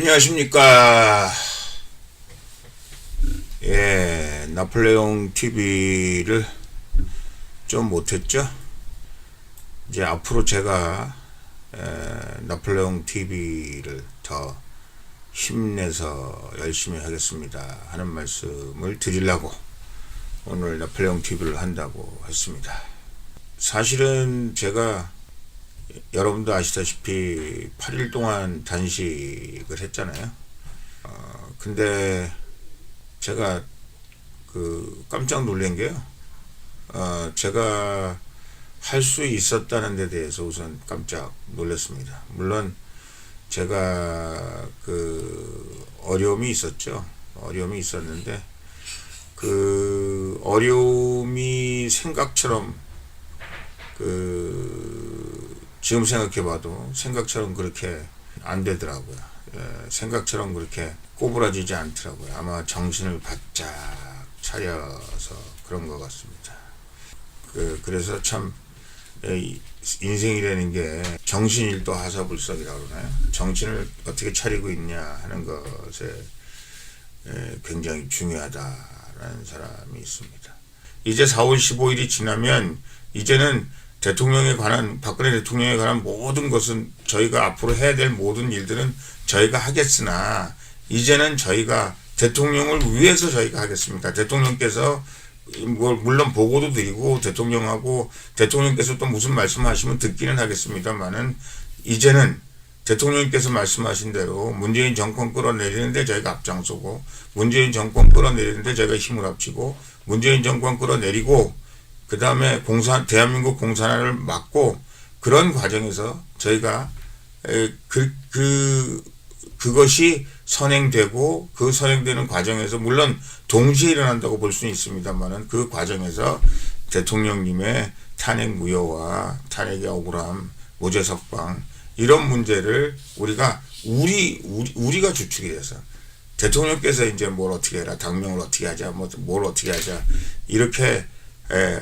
안녕하십니까. 나폴레옹 TV를 좀 못했죠. 이제 앞으로 제가 나폴레옹 TV를 더 힘내서 열심히 하겠습니다 하는 말씀을 드리려고 오늘 나폴레옹 TV를 한다고 했습니다. 사실은 제가 여러분도 아시다시피 8일 동안 단식을 했잖아요. 근데 제가 깜짝 놀란 게요. 제가 할 수 있었다는 데 대해서 우선 깜짝 놀랐습니다. 물론 제가 어려움이 있었죠. 어려움이 있었는데 그 어려움이 생각처럼 지금 생각해봐도 생각처럼 그렇게 안 되더라고요. 생각처럼 그렇게 꼬부라지지 않더라고요. 아마 정신을 바짝 차려서 그런 것 같습니다. 그래서 참 인생이라는 게 정신일도 하사불석이라고 그러나요? 정신을 어떻게 차리고 있냐 하는 것에 굉장히 중요하다라는 사람이 있습니다. 이제 4월 15일이 지나면 이제는 박근혜 대통령에 관한 모든 것은 저희가 앞으로 해야 될 모든 일들은 저희가 하겠으나 이제는 저희가 대통령을 위해서 저희가 하겠습니다. 대통령께서 물론 보고도 드리고 대통령께서 또 무슨 말씀하시면 듣기는 하겠습니다만은 이제는 대통령께서 말씀하신 대로 문재인 정권 끌어내리는데 저희가 앞장서고 문재인 정권 끌어내리는데 저희가 힘을 합치고 문재인 정권 끌어내리고 그 다음에 대한민국 공산화를 막고 그런 과정에서 저희가 그것이 선행되고 그 선행되는 과정에서 물론 동시에 일어난다고 볼 수는 있습니다만은 그 과정에서 대통령님의 탄핵 무효와 탄핵의 억울함, 무죄 석방 이런 문제를 우리가 주축이 돼서 대통령께서 이제 뭘 어떻게 해라, 당명을 어떻게 하자, 뭘 어떻게 하자 이렇게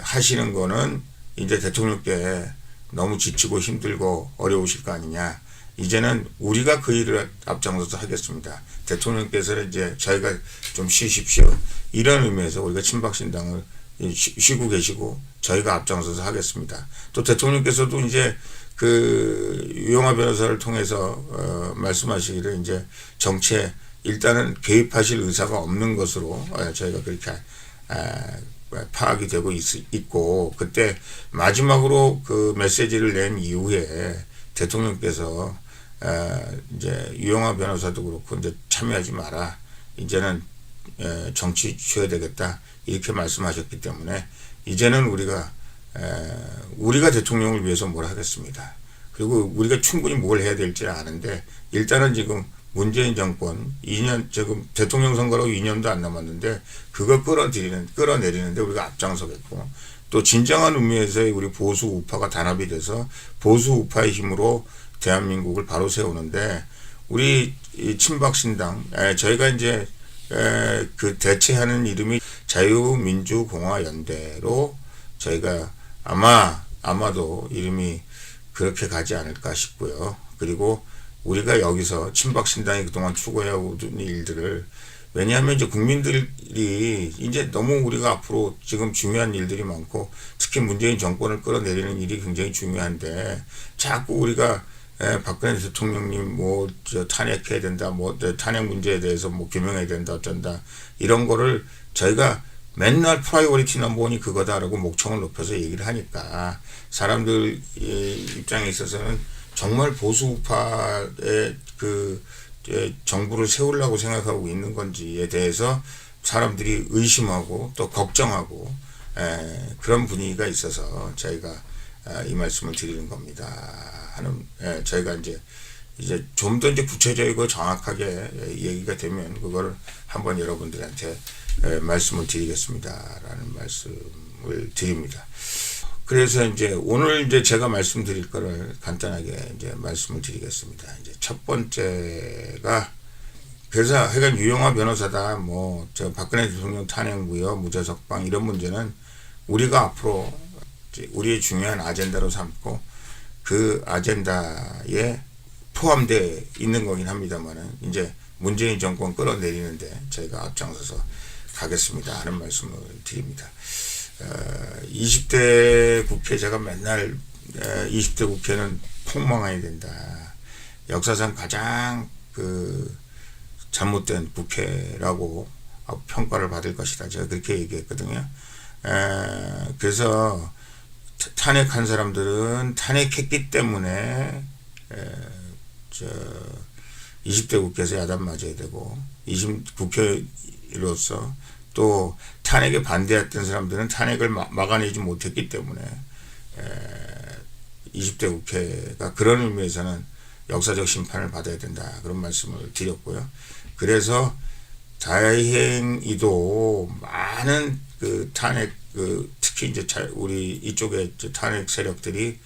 하시는 거는 이제 대통령께 너무 지치고 힘들고 어려우실 거 아니냐. 이제는 우리가 그 일을 앞장서서 하겠습니다. 대통령께서는 이제 저희가 좀 쉬십시오. 이런 의미에서 우리가 친박신당을 쉬고 계시고 저희가 앞장서서 하겠습니다. 또 대통령께서도 이제 유영하 변호사를 통해서 말씀하시기를 이제 정치에 일단은 개입하실 의사가 없는 것으로 저희가 그렇게 파악이 되고 있고 그때 마지막으로 그 메시지를 낸 이후에 대통령께서 이제 유영하 변호사도 그렇고 이제 참여하지 마라. 이제는 정치 쉬어야 되겠다. 이렇게 말씀하셨기 때문에 이제는 우리가 대통령을 위해서 뭘 하겠습니다. 그리고 우리가 충분히 뭘 해야 될지 아는데 일단은 지금 문재인 정권 2년 지금 대통령 선거라고 2년도 안 남았는데 그거 끌어내리는데 우리가 앞장서겠고 또 진정한 의미에서의 우리 보수 우파가 단합이 돼서 보수 우파의 힘으로 대한민국을 바로 세우는데 우리 친박신당 저희가 이제 대체하는 이름이 자유민주공화연대로 저희가 아마도 이름이 그렇게 가지 않을까 싶고요. 그리고 우리가 여기서 친박신당이 그동안 추구해오던 일들을 왜냐하면 이제 국민들이 이제 너무 우리가 앞으로 지금 중요한 일들이 많고 특히 문재인 정권을 끌어내리는 일이 굉장히 중요한데 자꾸 우리가 박근혜 대통령님 탄핵해야 된다, 탄핵 문제에 대해서 규명해야 된다, 어쩐다 이런 거를 저희가 맨날 프라이오리티 넘버원이 그거다라고 목청을 높여서 얘기를 하니까 사람들 입장에 있어서는 정말 보수 우파의 정부를 세우려고 생각하고 있는 건지에 대해서 사람들이 의심하고 또 걱정하고 그런 분위기가 있어서 저희가 이 말씀을 드리는 겁니다. 저희가 이제 좀 더 구체적이고 정확하게 얘기가 되면 그거를 한번 여러분들한테 말씀을 드리겠습니다라는 말씀을 드립니다. 그래서 이제 오늘 이제 제가 말씀드릴 거를 간단하게 이제 말씀을 드리겠습니다. 이제 첫 번째가 그래서 하여간 유영하 변호사다 저 박근혜 대통령 탄핵 무효 무죄 석방 이런 문제는 우리가 앞으로 우리의 중요한 아젠다로 삼고 그 아젠다에 포함되어 있는 거긴 합니다만은 이제 문재인 정권 끌어내리는데 저희가 앞장서서 가겠습니다 하는 말씀을 드립니다. 20대 국회 제가 맨날 20대 국회는 폭망해야 된다. 역사상 가장 잘못된 국회라고 평가를 받을 것이다. 제가 그렇게 얘기했거든요. 그래서 탄핵한 사람들은 탄핵했기 때문에 20대 국회에서 야단 맞아야 되고 20국회로서 또 탄핵에 반대했던 사람들은 탄핵을 막아내지 못했기 때문에 20대 국회가 그런 의미에서는 역사적 심판을 받아야 된다. 그런 말씀을 드렸고요. 그래서 다행히도 많은 탄핵 특히 이제 우리 이쪽에 탄핵 세력들이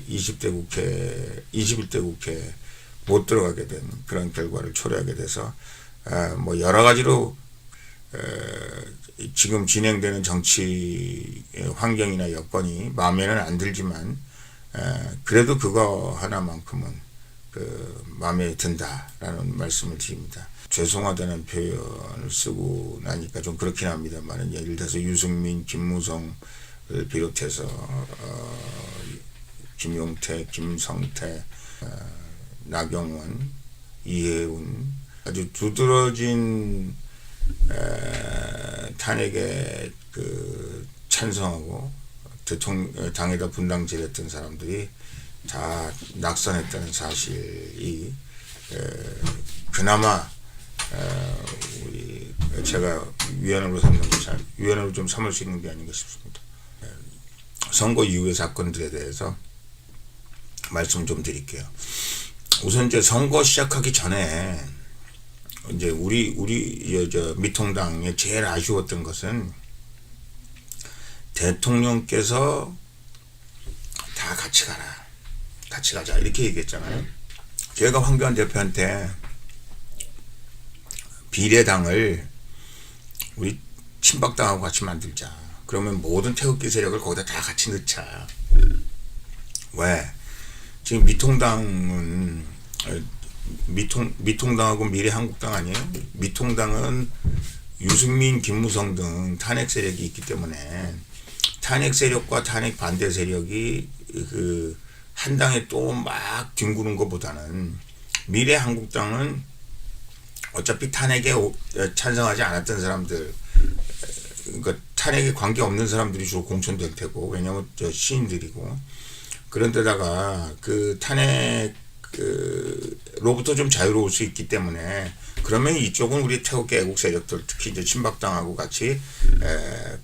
20대 국회, 21대 국회에 못 들어가게 된 그런 결과를 초래하게 돼서 뭐 여러 가지로 지금 진행되는 정치 환경이나 여건이 마음에는 안 들지만 그래도 그거 하나만큼은 마음에 든다라는 말씀을 드립니다. 죄송하다는 표현을 쓰고 나니까 좀 그렇긴 합니다만 예를 들어서 유승민, 김무성을 비롯해서 김용태, 김성태, 나경원, 이해운 아주 두드러진 탄핵에 찬성하고 당에다 분당질했던 사람들이 다 낙선했다는 사실이 그나마 제가 위안으로 좀 삼을 수 있는 게 아닌가 싶습니다. 선거 이후의 사건들에 대해서 말씀 좀 드릴게요. 우선 이제 선거 시작하기 전에 이제 우리 미통당에 제일 아쉬웠던 것은 대통령께서 다 같이 가자 이렇게 얘기했잖아요. 제가 황교안 대표한테 비례당을 우리 친박당하고 같이 만들자. 그러면 모든 태극기 세력을 거기다 다 같이 넣자. 왜? 지금 미통당은 미통당하고 미래한국당 아니에요? 미통당은 유승민, 김무성 등 탄핵 세력이 있기 때문에 탄핵 세력과 탄핵 반대 세력이 한 당에 또 막 뒹구는 것보다는 미래한국당은 어차피 탄핵에 찬성하지 않았던 사람들, 그러니까 탄핵에 관계 없는 사람들이 주로 공천될 테고, 왜냐면 시인들이고, 그런데다가 탄핵로부터 좀 자유로울 수 있기 때문에, 그러면 이쪽은 우리 태극기 애국 세력들, 특히 이제 친박당하고 같이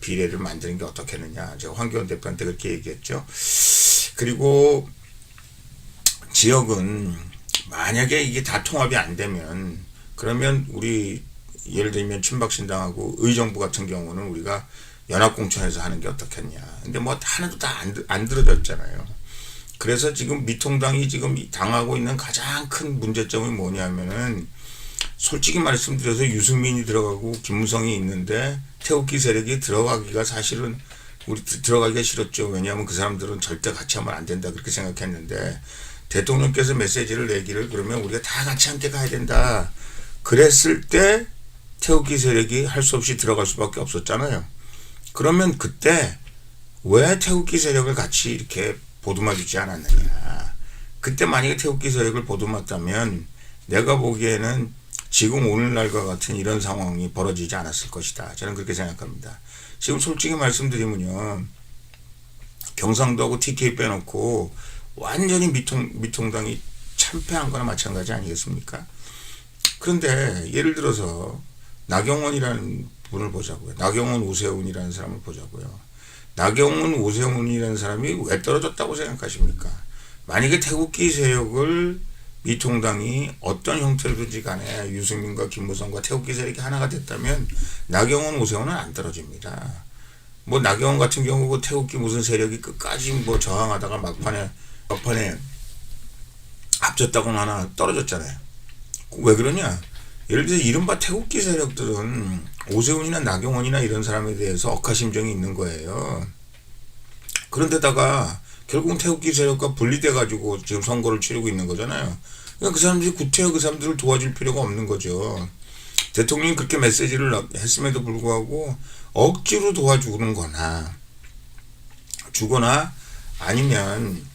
비례를 만드는 게 어떻겠느냐. 제가 황교안 대표한테 그렇게 얘기했죠. 그리고 지역은 만약에 이게 다 통합이 안 되면, 그러면 우리 예를 들면 친박신당하고 의정부 같은 경우는 우리가 연합공천에서 하는 게 어떻겠냐. 근데 뭐 하나도 다 안 들어졌잖아요. 그래서 지금 미통당이 지금 당하고 있는 가장 큰 문제점이 뭐냐면은 솔직히 말씀드려서 유승민이 들어가고 김무성이 있는데 태극기 세력이 들어가기가 사실은 우리 들어가기가 싫었죠. 왜냐하면 그 사람들은 절대 같이 하면 안 된다 그렇게 생각했는데 대통령께서 메시지를 내기를 그러면 우리가 다 같이 함께 가야 된다. 그랬을 때 태극기 세력이 할 수 없이 들어갈 수밖에 없었잖아요. 그러면 그때 왜 태극기 세력을 같이 이렇게 보듬어 주지 않았느냐. 그때 만약에 태극기 세력을 보듬었다면 내가 보기에는 지금 오늘날과 같은 이런 상황이 벌어지지 않았을 것이다. 저는 그렇게 생각합니다. 지금 솔직히 말씀드리면요. 경상도하고 TK 빼놓고 완전히 미통당이 참패한 거나 마찬가지 아니겠습니까? 그런데 예를 들어서 나경원이라는 분을 보자고요. 나경원, 오세훈이라는 사람을 보자고요. 나경원, 오세훈이라는 사람이 왜 떨어졌다고 생각하십니까? 만약에 태극기 세력을 미통당이 어떤 형태로든지 간에 유승민과 김무성과 태극기 세력이 하나가 됐다면 나경원, 오세훈은 안 떨어집니다. 뭐 나경원 같은 경우 그 태극기 무슨 세력이 끝까지 뭐 저항하다가 막판에 합쳤다고는 하나 떨어졌잖아요. 왜 그러냐? 예를 들어서 이른바 태극기 세력들은 오세훈이나 나경원이나 이런 사람에 대해서 억하심정이 있는 거예요. 그런데다가 결국은 태극기 세력과 분리돼 가지고 지금 선거를 치르고 있는 거잖아요. 그러니까 그 사람들이 구태여 그 사람들을 도와줄 필요가 없는 거죠. 대통령이 그렇게 메시지를 했음에도 불구하고 억지로 도와주는 거나 주거나 아니면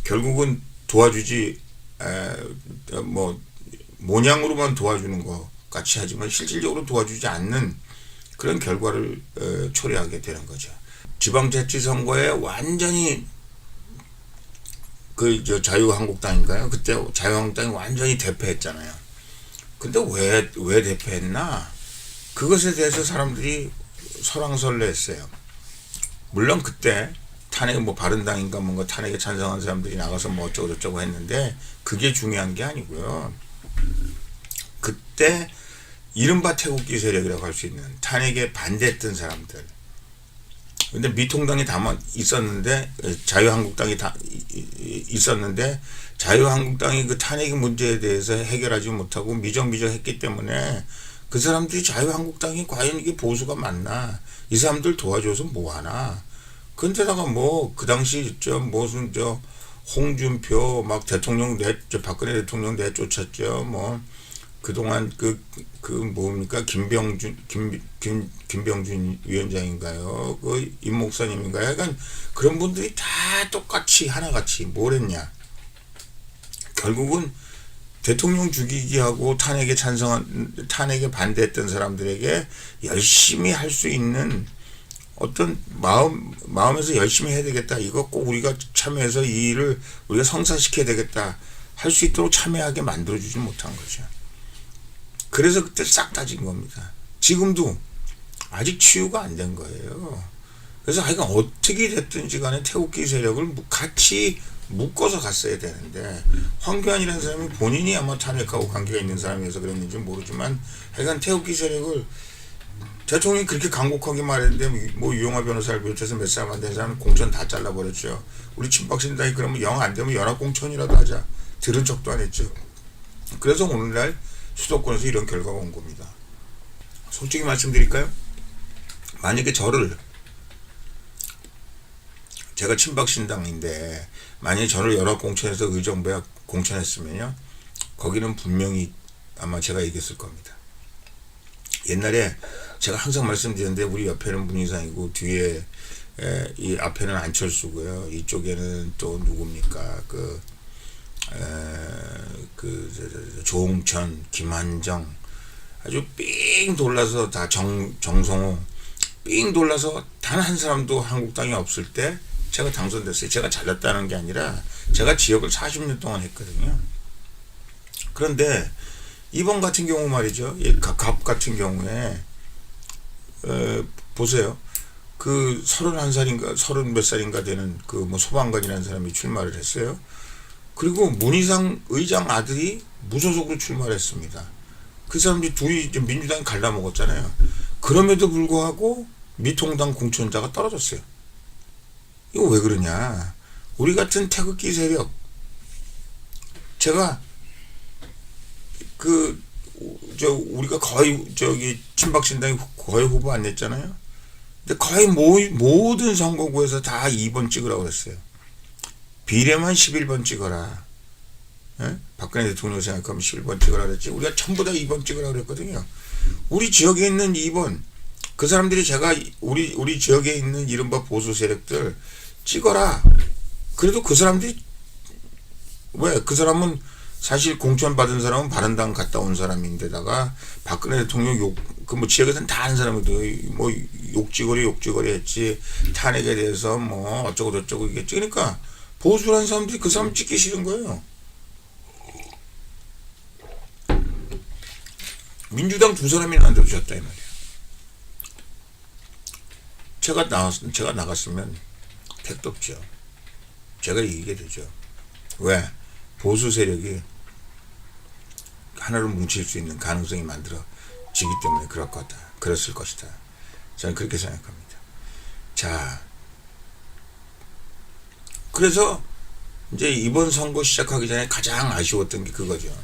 결국은 도와주지 뭐 모양으로만 도와주는 것 같이 하지만 실질적으로 도와주지 않는 그런 결과를 초래하게 되는 거죠. 지방자치선거에 완전히 자유한국당인가요? 그때 자유한국당이 완전히 대패했잖아요. 근데 왜 대패했나? 그것에 대해서 사람들이 설왕설래했어요. 물론 그때 탄핵 바른당인가 뭔가 탄핵에 찬성한 사람들이 나가서 뭐 어쩌고 저쩌고 했는데 그게 중요한 게 아니고요. 그때 이른바 태극기 세력이라고 할 수 있는 탄핵에 반대했던 사람들. 근데 미통당이 다만 있었는데 자유한국당이 다 있었는데 자유한국당이 그 탄핵 문제에 대해서 해결하지 못하고 미적미적했기 때문에 그 사람들이 자유한국당이 과연 이게 보수가 맞나? 이 사람들 도와줘서 뭐 하나? 근데다가 뭐 그 당시 무슨 홍준표 막 대통령 박근혜 대통령 내쫓았죠. 뭐 그동안 뭡니까 김병준 위원장인가요? 그 임 목사님인가요? 약간 그런 분들이 다 똑같이 하나같이 뭘 했냐? 결국은 대통령 죽이기하고 탄핵에 반대했던 사람들에게 열심히 할 수 있는 어떤 마음에서 열심히 해야 되겠다. 이거 꼭 우리가 참여해서 이 일을 우리가 성사시켜야 되겠다. 할 수 있도록 참여하게 만들어주지 못한 거죠. 그래서 그때 싹 다진 겁니다. 지금도 아직 치유가 안 된 거예요. 그래서 하여간 어떻게 됐든지 간에 태극기 세력을 같이 묶어서 갔어야 되는데 황교안이라는 사람이 본인이 아마 탄핵하고 관계가 있는 사람이어서 그랬는지 모르지만 하여간 태극기 세력을 대통령이 그렇게 강곡하게 말했는데 뭐 유영하 변호사를 비롯해서 몇 사람 안 된 사람은 공천 다 잘라버렸죠. 우리 친박신당이 그러면 영 안 되면 연합공천이라도 하자. 들은 척도 안 했죠. 그래서 오늘날 수도권에서 이런 결과가 온 겁니다. 솔직히 말씀드릴까요? 만약에 제가 친박신당인데 만약에 저를 연합공천에서 의정부에 공천했으면요 거기는 분명히 아마 제가 이겼을 겁니다. 옛날에 제가 항상 말씀드렸는데 우리 옆에는 문희상이고 뒤에 이 앞에는 안철수고요. 이쪽에는 또 누굽니까? 조홍천, 김한정 아주 삥 돌라서 다 정성호 삥 돌라서 단 한 사람도 한국당이 없을 때 제가 당선됐어요. 제가 잘났다는 게 아니라 제가 지역을 40년 동안 했거든요. 그런데 이번 같은 경우 말이죠. 갑 같은 경우에 보세요. 그 31살인가 30몇 살인가 되는 그 소방관이라는 사람이 출마를 했어요. 그리고 문희상 의장 아들이 무소속으로 출마를 했습니다. 그 사람들이 둘이 민주당이 갈라먹었잖아요. 그럼에도 불구하고 미통당 공천자가 떨어졌어요. 이거 왜 그러냐? 우리 같은 태극기 세력, 제가 우리가 거의 친박신당이 거의 후보 안 냈잖아요. 근데 거의 모든 선거구에서 다 2번 찍으라고 그랬어요. 비례만 11번 찍어라. 예? 박근혜 대통령 생각하면 11번 찍으라 그랬지. 우리가 전부 다 2번 찍으라 그랬거든요. 우리 지역에 있는 2번, 그 사람들이 제가 우리 지역에 있는 이른바 보수 세력들 찍어라. 그래도 그 사람들이 왜? 그 사람은 사실 공천 받은 사람은 바른당 갔다 온 사람인데다가 박근혜 대통령 지역에서는 다 아는 사람이도 뭐 욕지거리 했지. 탄핵에 대해서 뭐 어쩌고 저쩌고 이겠지. 그러니까 보수라는 사람들이 그 사람 찍기 싫은 거예요. 민주당 두 사람이 만들어줬다 이 말이에요. 제가 나갔으면 택도 없죠. 제가 이기게 되죠. 왜? 보수 세력이 하나로 뭉칠 수 있는 가능성이 만들어지기 때문에 그랬을 것이다. 저는 그렇게 생각합니다. 자, 그래서 이제 이번 선거 시작하기 전에 가장 아쉬웠던 게 그거죠.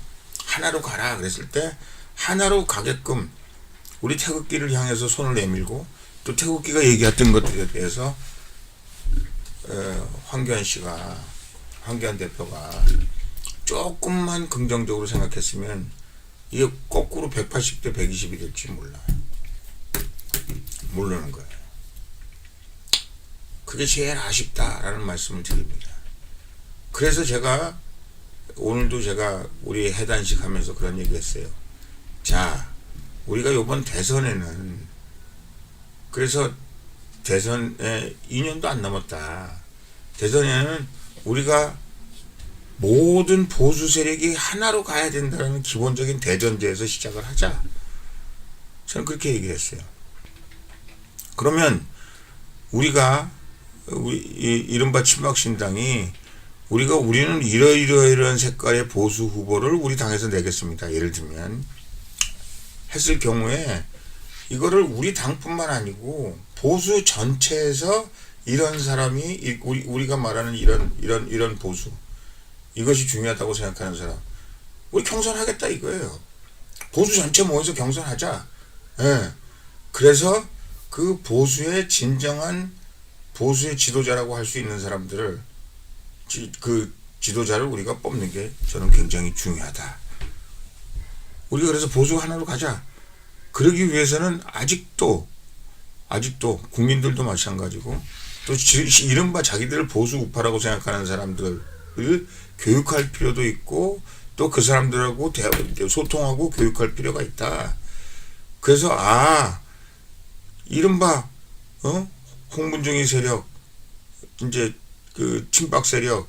하나로 가라 그랬을 때 하나로 가게끔 우리 태극기를 향해서 손을 내밀고 또 태극기가 얘기했던 것들에 대해서 황교안 대표가 조금만 긍정적으로 생각했으면 이게 거꾸로 180대 120이 될지 몰라요. 모르는 거예요. 그게 제일 아쉽다라는 말씀을 드립니다. 그래서 오늘도 제가 우리 해단식 하면서 그런 얘기 했어요. 자, 우리가 이번 대선에는, 그래서 대선에 2년도 안 남았다. 대선에는 우리가 모든 보수 세력이 하나로 가야 된다는 기본적인 대전제에서 시작을 하자. 저는 그렇게 얘기를 했어요. 그러면 이른바 친박신당이 우리는 이러이러이러한 색깔의 보수 후보를 우리 당에서 내겠습니다. 예를 들면 했을 경우에 이거를 우리 당뿐만 아니고 보수 전체에서 이런 사람이 우리가 말하는 이런 보수, 이것이 중요하다고 생각하는 사람, 우리 경선하겠다 이거예요. 보수 전체 모여서 경선하자. 예. 그래서 그 보수의 진정한 보수의 지도자라고 할 수 있는 사람들을, 그 지도자를 우리가 뽑는 게 저는 굉장히 중요하다. 우리가 그래서 보수 하나로 가자. 그러기 위해서는 아직도 국민들도 마찬가지고 또 이른바 자기들을 보수 우파라고 생각하는 사람들을 교육할 필요도 있고 또 그 사람들하고 소통하고 교육할 필요가 있다. 그래서 이른바 홍문종이 세력, 이제 그 친박 세력,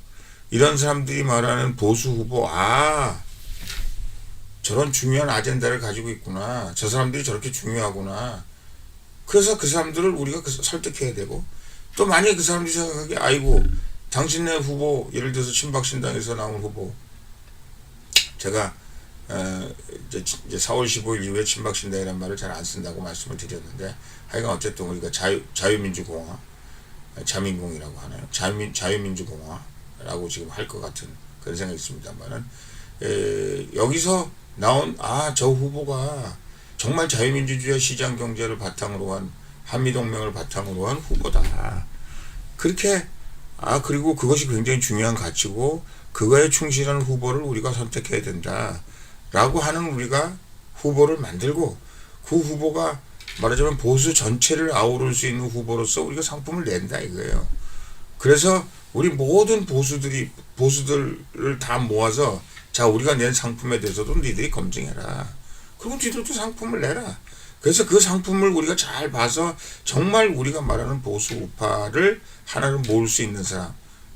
이런 사람들이 말하는 보수 후보, 저런 중요한 아젠다를 가지고 있구나. 저 사람들이 저렇게 중요하구나. 그래서 그 사람들을 우리가 설득해야 되고, 또 만약에 그 사람들이 생각하기에 아이고 당신네 후보, 예를 들어서 친박신당에서 나온 후보, 제가 이제 4월 15일 이후에 친박신당이라는 말을 잘 안 쓴다고 말씀을 드렸는데, 하여간 어쨌든 우리가 자유민주공화, 자민공이라고 하나요? 자유민주공화라고 지금 할 것 같은 그런 생각이 있습니다만은, 여기서 나온 저 후보가 정말 자유민주주의 시장 경제를 바탕으로 한, 한미동맹을 바탕으로 한 후보다. 그렇게 그리고 그것이 굉장히 중요한 가치고 그거에 충실한 후보를 우리가 선택해야 된다라고 하는, 우리가 후보를 만들고 그 후보가 말하자면 보수 전체를 아우를 수 있는 후보로서 우리가 상품을 낸다 이거예요. 그래서 우리 모든 보수들을 다 모아서, 자, 우리가 낸 상품에 대해서도 니들이 검증해라. 그리고 니들도 상품을 내라. 그래서 그 상품을 우리가 잘 봐서 정말 우리가 말하는 보수 우파를 하나로 모을 수 있는 사람,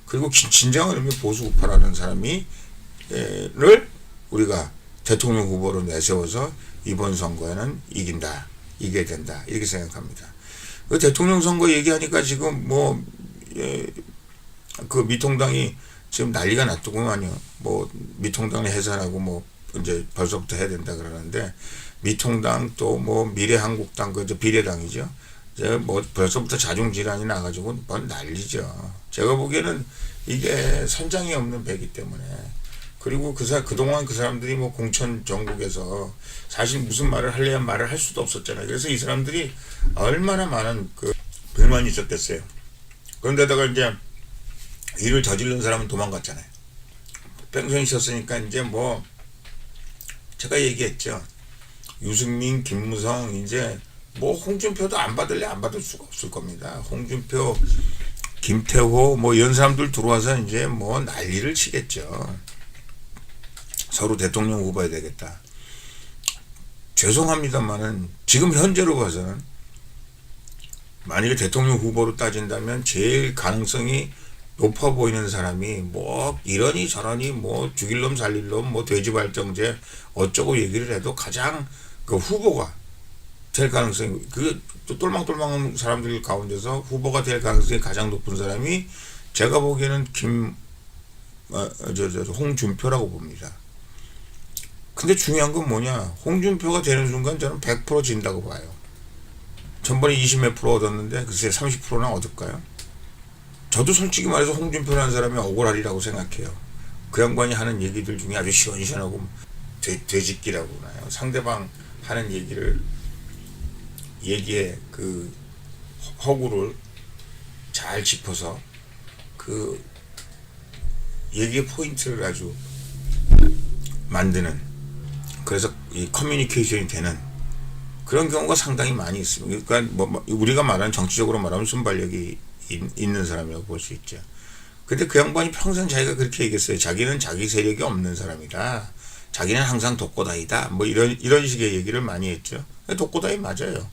그리고 진정한 의미 보수 우파라는 사람이 를 우리가 대통령 후보로 내세워서 이번 선거에는 이겨야 된다, 이렇게 생각합니다. 그 대통령 선거 얘기하니까 지금 그 미통당이 지금 난리가 났더구만요. 미통당을 해산하고 이제 벌써부터 해야 된다 그러는데, 미통당 또 미래한국당, 그 비례당이죠. 이제 벌써부터 자중질환이 나가지고 난리죠. 제가 보기에는 이게 선장이 없는 배기 때문에, 그리고 그동안 그 사람들이 공천 전국에서 사실 무슨 말을 할래야 말을 할 수도 없었잖아요. 그래서 이 사람들이 얼마나 많은 불만이 있었겠어요. 그런데다가 이제 일을 저지른 사람은 도망갔잖아요. 뺑소니 쳤으니까 이제 제가 얘기했죠. 유승민, 김무성, 이제 홍준표도 안 받을 수가 없을 겁니다. 홍준표, 김태호 이런 사람들 들어와서 이제 난리를 치겠죠. 서로 대통령 후보야 되겠다. 죄송합니다만은 지금 현재로 봐서는 만약에 대통령 후보로 따진다면 제일 가능성이 높아 보이는 사람이 이러니 저러니 죽일 놈 살릴 놈 돼지 발정제 어쩌고 얘기를 해도 가장 그 후보가 될 가능성이, 또 똘망똘망한 사람들 가운데서 후보가 될 가능성이 가장 높은 사람이 제가 보기에는 홍준표라고 봅니다. 근데 중요한 건 뭐냐, 홍준표가 되는 순간 저는 100% 진다고 봐요. 전번에 20몇 프로 얻었는데 글쎄 30%나 얻을까요? 저도 솔직히 말해서 홍준표라는 사람이 억울하리라고 생각해요. 그 양반이 하는 얘기들 중에 아주 시원시원하고 되짓기라고 하나요? 상대방 하는 얘기에 그 허구를 잘 짚어서 그 얘기의 포인트를 아주 만드는, 그래서 이 커뮤니케이션이 되는 그런 경우가 상당히 많이 있습니다. 그러니까 뭐 우리가 말하는 정치적으로 말하면 순발력이 있는 사람이라고 볼 수 있죠. 근데 그 양반이 평생 자기가 그렇게 얘기했어요. 자기는 자기 세력이 없는 사람이다. 자기는 항상 독고다이다. 뭐 이런 식의 얘기를 많이 했죠. 독고다이 맞아요.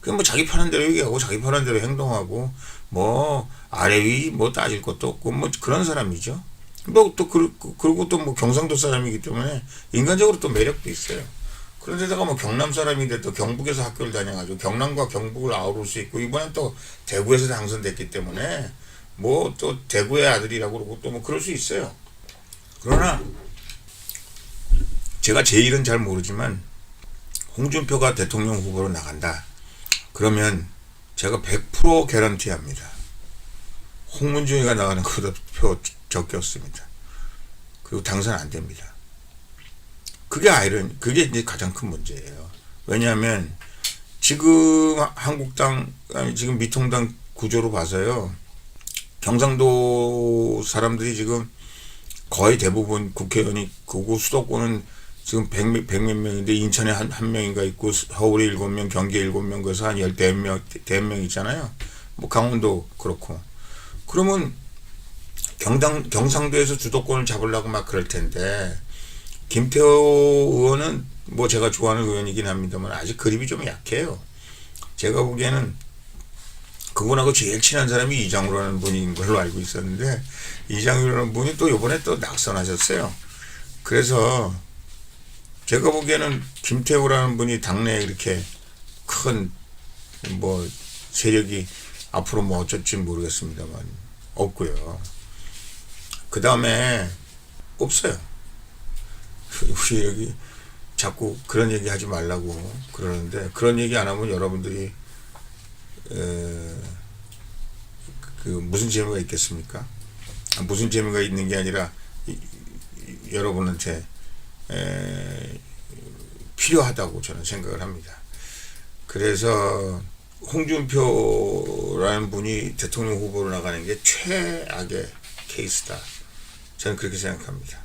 그 뭐 자기 편한 대로 얘기하고 자기 편한 대로 행동하고 뭐 아래 위 뭐 따질 것도 없고 뭐 그런 사람이죠. 뭐 또 그리고 또 뭐 경상도 사람이기 때문에 인간적으로 또 매력도 있어요. 그런데다가 뭐 경남 사람인데 또 경북에서 학교를 다녀가지고 경남과 경북을 아우를 수 있고 이번엔 또 대구에서 당선됐기 때문에 뭐 또 대구의 아들이라고 그러고 또 뭐 그럴 수 있어요. 그러나 제가 제 일은 잘 모르지만 홍준표가 대통령 후보로 나간다. 그러면 제가 100% 개런티합니다. 홍문종이가 나가는 것보다 표 적게 얻습니다. 그리고 당선 안 됩니다. 그게 이제 가장 큰 문제예요. 왜냐하면 지금 한국당, 아니 지금 미통당 구조로 봐서요. 경상도 사람들이 지금 거의 대부분 국회의원이 그고 수도권은 지금 100몇 명인데 인천에 한 명인가 있고 서울에 7명, 경기에 7명, 그래서 한 10명 있잖아요. 뭐 강원도 그렇고. 그러면 경상도에서 주도권을 잡으려고 막 그럴 텐데 김태호 의원은 뭐 제가 좋아하는 의원이긴 합니다만 아직 그립이 좀 약해요. 제가 보기에는 그분하고 제일 친한 사람이 이장우라는 분인 걸로 알고 있었는데 이장우라는 분이 또 요번에 또 낙선하셨어요. 그래서 제가 보기에는 김태호라는 분이 당내에 이렇게 큰 뭐 세력이 앞으로 뭐 어쩔지 모르겠습니다만 없고요. 그 다음에 없어요. 우리 여기 자꾸 그런 얘기 하지 말라고 그러는데 그런 얘기 안 하면 여러분들이 그 무슨 재미가 있겠습니까? 무슨 재미가 있는 게 아니라 여러분한테 필요하다고 저는 생각을 합니다. 그래서 홍준표라는 분이 대통령 후보로 나가는 게 최악의 케이스다. 저는 그렇게 생각합니다.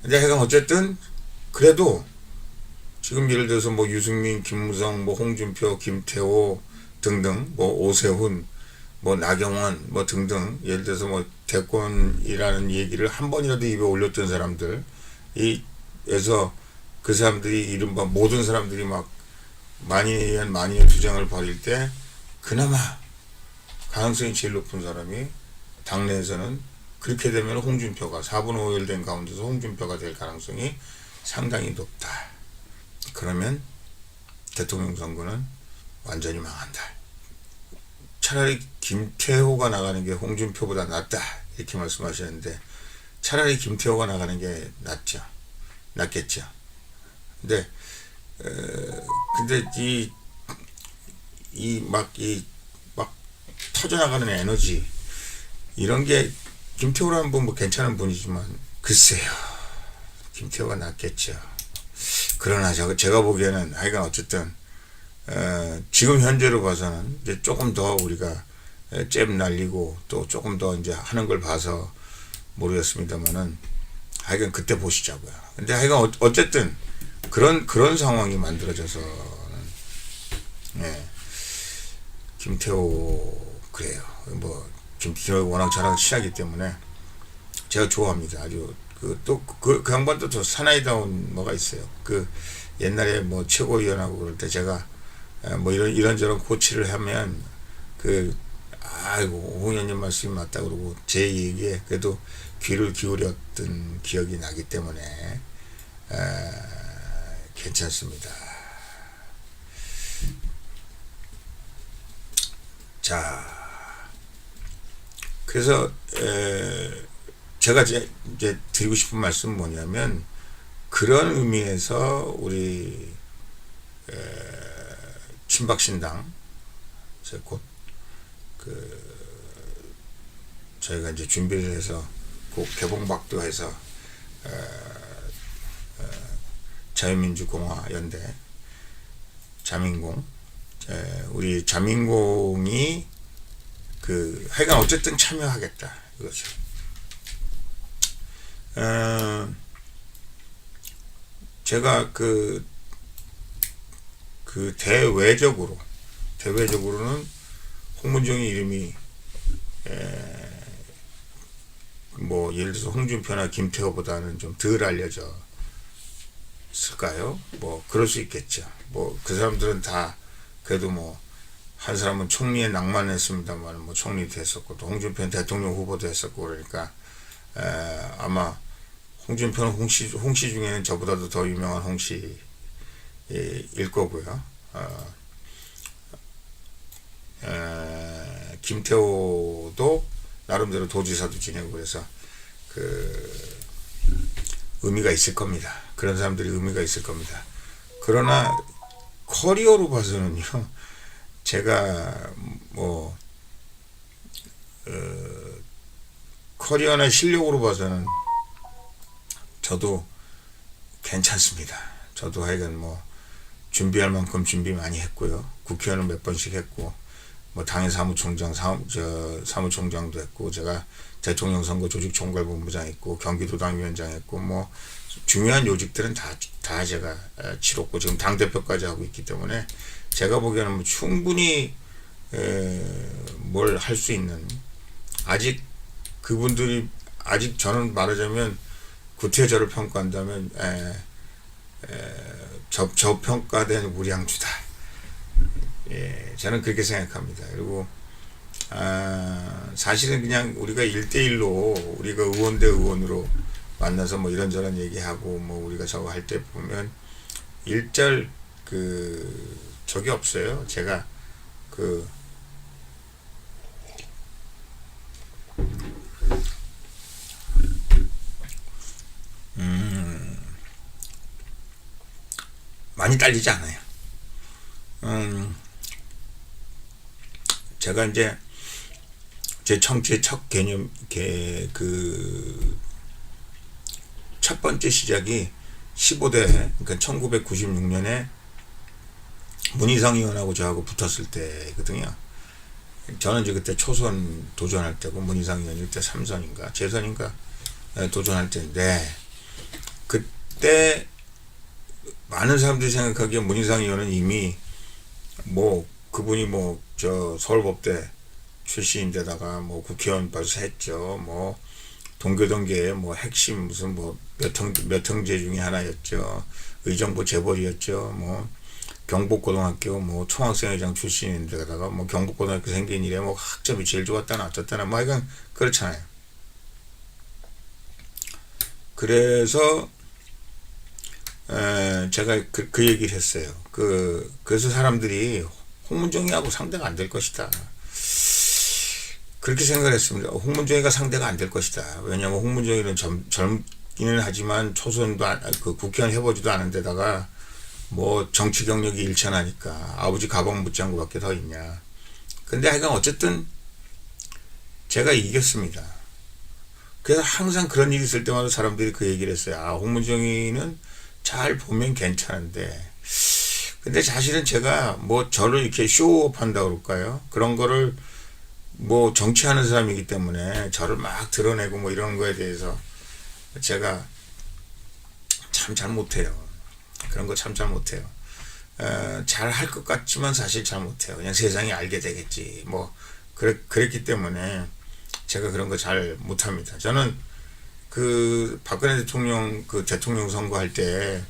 근데 하여간 어쨌든 그래도 지금 예를 들어서 뭐 유승민, 김무성, 뭐 홍준표, 김태호 등등, 뭐 오세훈, 뭐 나경원, 뭐 등등 예를 들어서 뭐 대권이라는 얘기를 한 번이라도 입에 올렸던 사람들 에서 그 사람들이 이른바 모든 사람들이 막 만인의 투쟁을 벌일 때 그나마 가능성이 제일 높은 사람이 당내에서는 그렇게 되면 홍준표가 4분 5일 된 가운데서 홍준표가 될 가능성이 상당히 높다. 그러면 대통령 선거는 완전히 망한다. 차라리 김태호가 나가는 게 홍준표보다 낫다. 이렇게 말씀하셨는데 차라리 김태호가 나가는 게 낫겠죠. 근데 막 터져나가는 에너지 이런 게 김태호라는 분 뭐 괜찮은 분이지만 글쎄요. 김태호가 낫겠죠. 그러나 제가 보기에는 하여간 어쨌든 지금 현재로 봐서는 이제 조금 더 우리가 잽 날리고 또 조금 더 이제 하는 걸 봐서 모르겠습니다만은 하여간 그때 보시자고요. 근데 하여간 어쨌든 그런 상황이 만들어져서는 김태호 그래요. 뭐 김태호 워낙 저랑 친하기 때문에 제가 좋아합니다. 아주 그 양반도 더 사나이다운 뭐가 있어요. 그 옛날에 뭐 최고위원하고 그럴 때 제가 뭐 이런저런 고치를 하면 아이고 오 의원님 말씀이 맞다 그러고 제 얘기에 그래도 귀를 기울였던 기억이 나기 때문에 괜찮습니다. 자, 그래서 제가 이제 드리고 싶은 말씀은 뭐냐면 그런 의미에서 우리 친박신당 곧 저희가 이제 준비를 해서 곧 개봉박도 해서 자유민주공화연대 자민공 우리 자민공이 하여간 어쨌든 참여하겠다 이거죠. 제가 대외적으로는 홍문종의 이름이 뭐 예를 들어서 홍준표나 김태호보다는 좀 덜 알려졌을까요? 뭐 그럴 수 있겠죠. 뭐 그 사람들은 다 그래도 뭐 한 사람은 총리에 낭만했습니다만 뭐 총리도 했었고 또 홍준표는 대통령 후보도 했었고 그러니까 아마 홍준표는 홍씨 중에는 저보다도 더 유명한 홍씨일 거고요. 김태호도 나름대로 도지사도 지내고 그래서 그 의미가 있을 겁니다. 그런 사람들이 의미가 있을 겁니다. 그러나 커리어로 봐서는요, 제가 뭐 커리어나 실력으로 봐서는 저도 괜찮습니다. 저도 하여간 뭐 준비할 만큼 준비 많이 했고요. 국회의원은 몇 번씩 했고 뭐 당의 사무총장도 했고 제가 대통령 선거 조직 총괄본부장 했고 경기도당 위원장 했고 뭐 중요한 요직들은 다 제가 치렀고 지금 당 대표까지 하고 있기 때문에 제가 보기에는 뭐 충분히 뭘 할 수 있는 아직 그분들이 아직 저는 말하자면 구태여 저를 평가한다면 저평가된 우량주다. 예, 저는 그렇게 생각합니다. 그리고 사실은 그냥 우리가 1대1로 우리가 의원 대 의원으로 만나서 뭐 이런저런 얘기하고 뭐 우리가 저거 할 때 보면 일절 저게 없어요. 제가 많이 딸리지 않아요. 제가 이제 제 정치의 첫 개념, 첫 번째 시작이 15대, 그러니까 1996년에 문희상 의원하고 저하고 붙었을 때거든요. 저는 이제 그때 초선 도전할 때고, 문희상 의원이 그때 3선인가, 재선인가, 도전할 때인데, 그때 많은 사람들이 생각하기에 문희상 의원은 이미 뭐 그분이 뭐 저 서울법대 출신인데다가 뭐 국회의원 벌써 했죠. 뭐 동교동계의 뭐 핵심 무슨 뭐 몇 형제 중에 하나였죠. 의정부 재벌이었죠. 뭐 경북고등학교 뭐 총학생회장 출신인데다가 뭐 경북고등학교 생긴 이래 뭐 학점이 제일 좋았다나 어쩌다나 뭐 이건 그렇잖아요. 그래서 제가 그 얘기를 했어요. 그래서 사람들이 홍문종이하고 상대가 안 될 것이다. 그렇게 생각을 했습니다. 홍문종이가 상대가 안 될 것이다. 왜냐하면 홍문종이는 젊기는 하지만 초선도 국회의원 해보지도 않은 데다가 뭐 정치 경력이 일천하니까 아버지 가방 못장구밖에 더 있냐. 근데 하여간 어쨌든 제가 이겼습니다. 그래서 항상 그런 일이 있을 때마다 사람들이 그 얘기를 했어요. 홍문종이는 잘 보면 괜찮은데 근데 사실은 제가 뭐 저를 이렇게 쇼업 한다고 그럴까요? 그런 거를 뭐 정치하는 사람이기 때문에 저를 막 드러내고 뭐 이런 거에 대해서 제가 참 잘 못해요. 그런 거 참 잘 못해요. 잘 할 것 같지만 사실 잘 못해요. 그냥 세상이 알게 되겠지. 뭐 그랬기 때문에 제가 그런 거 잘 못합니다. 저는 박근혜 대통령 대통령 선거할 때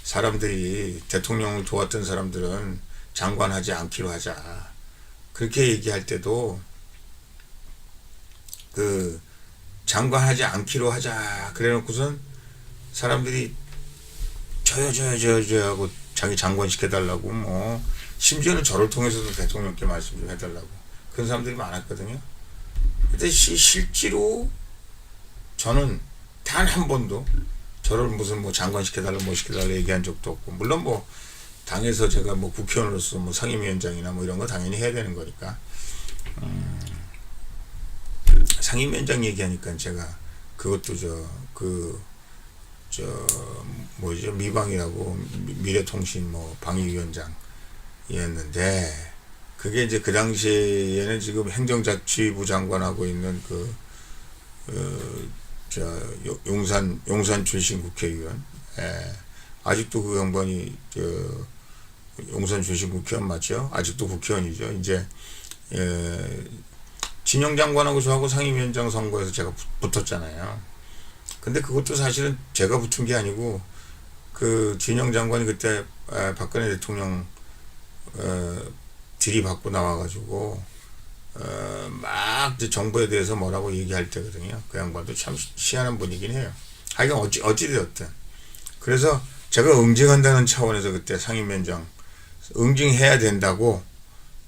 사람들이 대통령을 도왔던 사람들은 장관하지 않기로 하자. 그렇게 얘기할 때도 장관하지 않기로 하자. 그래 놓고선 사람들이 저요 하고 자기 장관 시켜달라고 뭐 심지어는 저를 통해서도 대통령께 말씀 좀 해달라고 그런 사람들이 많았거든요. 근데 실제로 저는 단 한 번도 저를 무슨 뭐 장관 시켜달라 뭐 시켜달라 얘기한 적도 없고 물론 뭐 당에서 제가 뭐 국회의원으로서 뭐 상임위원장이나 뭐 이런 거 당연히 해야 되는 거니까 상임위원장 얘기하니까 제가 그것도 뭐죠 미방이라고 미래통신 뭐 방위위원장이었는데 그게 이제 그 당시에는 지금 행정자치부 장관하고 있는 저 용산 출신 국회의원, 아직도 그 양반이 용산 출신 국회의원 맞죠? 아직도 국회의원이죠. 이제 진영 장관하고 저하고 상임위원장 선거에서 제가 붙었잖아요. 근데 그것도 사실은 제가 붙은 게 아니고 그 진영 장관이 그때 박근혜 대통령 들이받고 나와가지고 막 이제 정부에 대해서 뭐라고 얘기할 때거든요. 그 양반도 참 희한한 분이긴 해요. 하여간 어찌되었든 그래서 제가 응징한다는 차원에서 그때 상임위원장 응징해야 된다고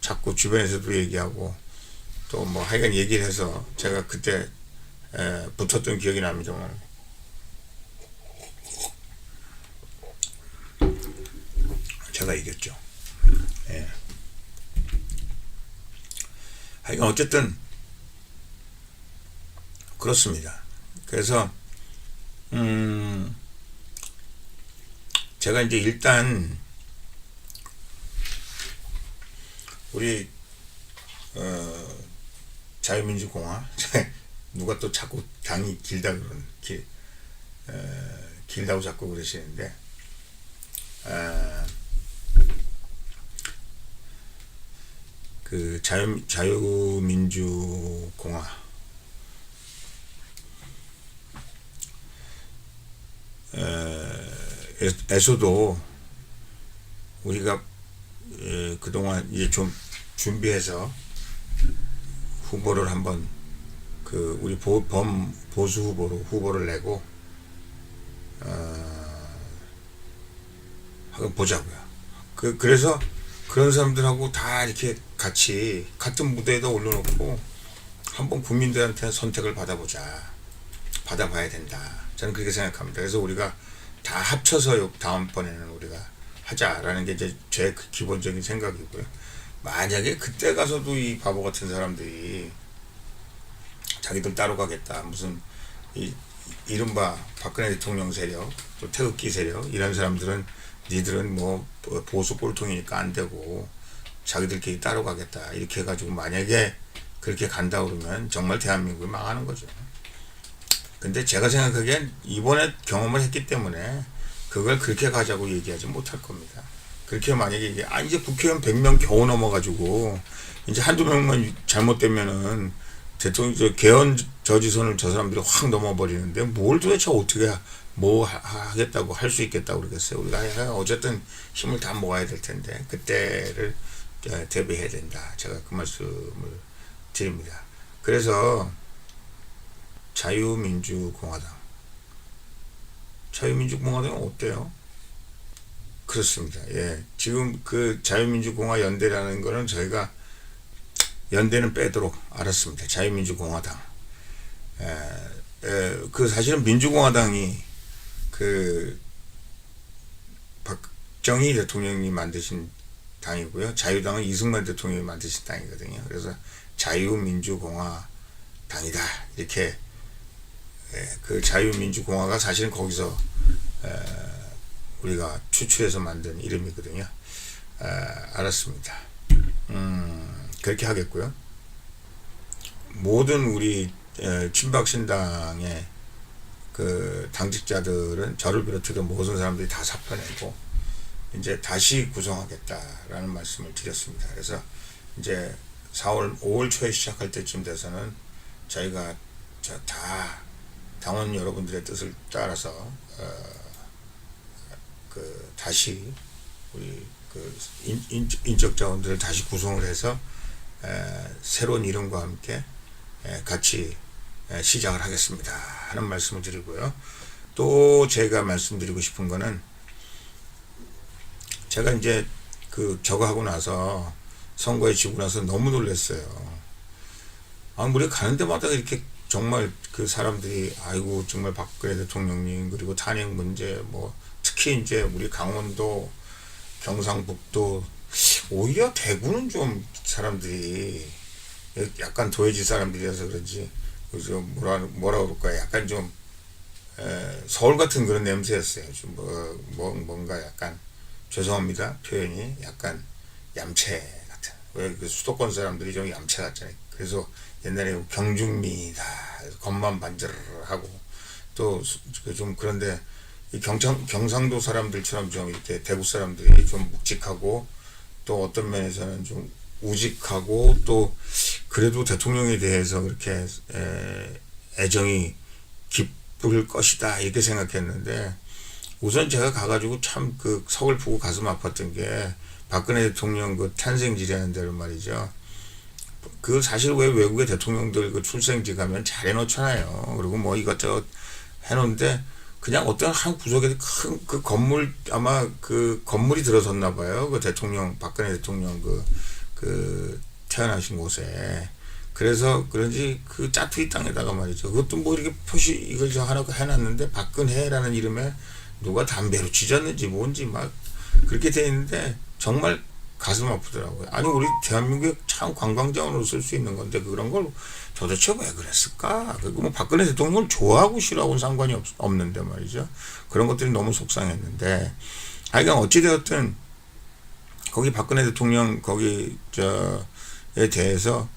자꾸 주변에서도 얘기하고 또 뭐 하여간 얘기를 해서 제가 그때 붙었던 기억이 납니다만 제가 이겼죠. 예. 하여간 어쨌든 그렇습니다. 그래서 제가 이제 일단 우리 자유민주공화 누가 또 자꾸 당이 길다 그러는 길다고 자꾸 그러시는데 그 자유민주공화 에서도 우리가 그동안 이제 좀 준비해서 후보를 한번 그 우리 보수 후보를 내고 한번 보자고요. 그래서 그런 사람들하고 다 이렇게 같이 같은 무대에다 올려놓고 한번 국민들한테 선택을 받아봐야 된다. 저는 그렇게 생각합니다. 그래서 우리가 다 합쳐서 다음번에는 우리가 하자라는 게 이제 제 기본적인 생각이고요. 만약에 그때 가서도 이 바보 같은 사람들이 자기들 따로 가겠다, 무슨 이른바 박근혜 대통령 세력, 또 태극기 세력 이런 사람들은 니들은 뭐 보수 꼴통이니까 안 되고 자기들끼리 따로 가겠다 이렇게 해가지고 만약에 그렇게 간다 그러면 정말 대한민국이 망하는 거죠. 근데 제가 생각하기엔 이번에 경험을 했기 때문에 그걸 그렇게 가자고 얘기하지 못할 겁니다. 그렇게 만약에 이제 국회의원 100명 겨우 넘어가지고 이제 한두 명만 잘못되면은 대통령 개헌 저지선을 저 사람들이 확 넘어버리는데 뭘 도대체 어떻게 뭐 하겠다고 할 수 있겠다고 그러겠어요. 우리가 어쨌든 힘을 다 모아야 될 텐데 그때를 대비해야 된다. 제가 그 말씀을 드립니다. 그래서 자유민주공화당은 어때요? 그렇습니다. 예. 지금 그 자유민주공화 연대라는 거는 저희가 연대는 빼도록 알았습니다. 자유민주공화당. 그 사실은 민주공화당이 그 박정희 대통령이 만드신 당이고요. 자유당은 이승만 대통령이 만드신 당이거든요. 그래서 자유민주공화당이다. 이렇게 그 자유민주공화가 사실은 거기서 우리가 추출해서 만든 이름이거든요. 알았습니다. 그렇게 하겠고요. 모든 우리 친박신당의 그 당직자들은 저를 비롯해서 모든 사람들이 다 사표내고 이제 다시 구성하겠다라는 말씀을 드렸습니다. 그래서 이제 5월 초에 시작할 때쯤 돼서는 저희가 다 당원 여러분들의 뜻을 따라서 그 다시 우리 그 인적 자원들을 다시 구성을 해서 새로운 이름과 함께 같이 시작을 하겠습니다 하는 말씀을 드리고요. 또 제가 말씀드리고 싶은 거는 제가 이제 그 저거 하고 나서 선거에 지고 나서 너무 놀랐어요. 우리 가는 데마다 이렇게 정말 그 사람들이 아이고 정말 박근혜 대통령님 그리고 탄핵 문제 뭐 특히 이제 우리 강원도 경상북도 오히려 대구는 좀 사람들이 약간 도해지 사람들이라서 그런지 좀 뭐라 그럴까 약간 좀 서울 같은 그런 냄새였어요. 좀 뭔가 약간 죄송합니다 표현이 약간 얌체 같은 왜 그 수도권 사람들이 좀 얌체 같잖아요. 그래서 옛날에 경중미다 겉만 반절하고 또 좀 그런데 이 경상도 사람들처럼 좀 이렇게 대구 사람들이 좀 묵직하고 또 어떤 면에서는 좀 우직하고 또 그래도 대통령에 대해서 그렇게 애정이 깊을 것이다 이렇게 생각했는데 우선 제가 가가지고 참 그 서글프고 가슴 아팠던 게 박근혜 대통령 그 탄생지라는 데를 말이죠. 그 사실 왜 외국의 대통령들 그 출생지 가면 잘 해놓잖아요. 그리고 뭐 이것저것 해놓는데 그냥 어떤 한 구석에 큰 그 건물 아마 그 건물이 들어섰나 봐요. 그 대통령 박근혜 대통령 그 태어나신 곳에. 그래서 그런지 그 짜투리 땅에다가 말이죠. 그것도 뭐 이렇게 표시 이걸 저 하나 해놨는데 박근혜라는 이름에 누가 담배로 쥐졌는지 뭔지 막 그렇게 돼 있는데 정말 가슴 아프더라고요. 아니 우리 대한민국에 참 관광자원으로 쓸 수 있는 건데 그런 걸 도대체 왜 그랬을까? 그리고 뭐 박근혜 대통령을 좋아하고 싫어하고는 상관이 없는데 말이죠. 그런 것들이 너무 속상했는데 하여간 어찌되었든 거기 박근혜 대통령 거기 저에 대해서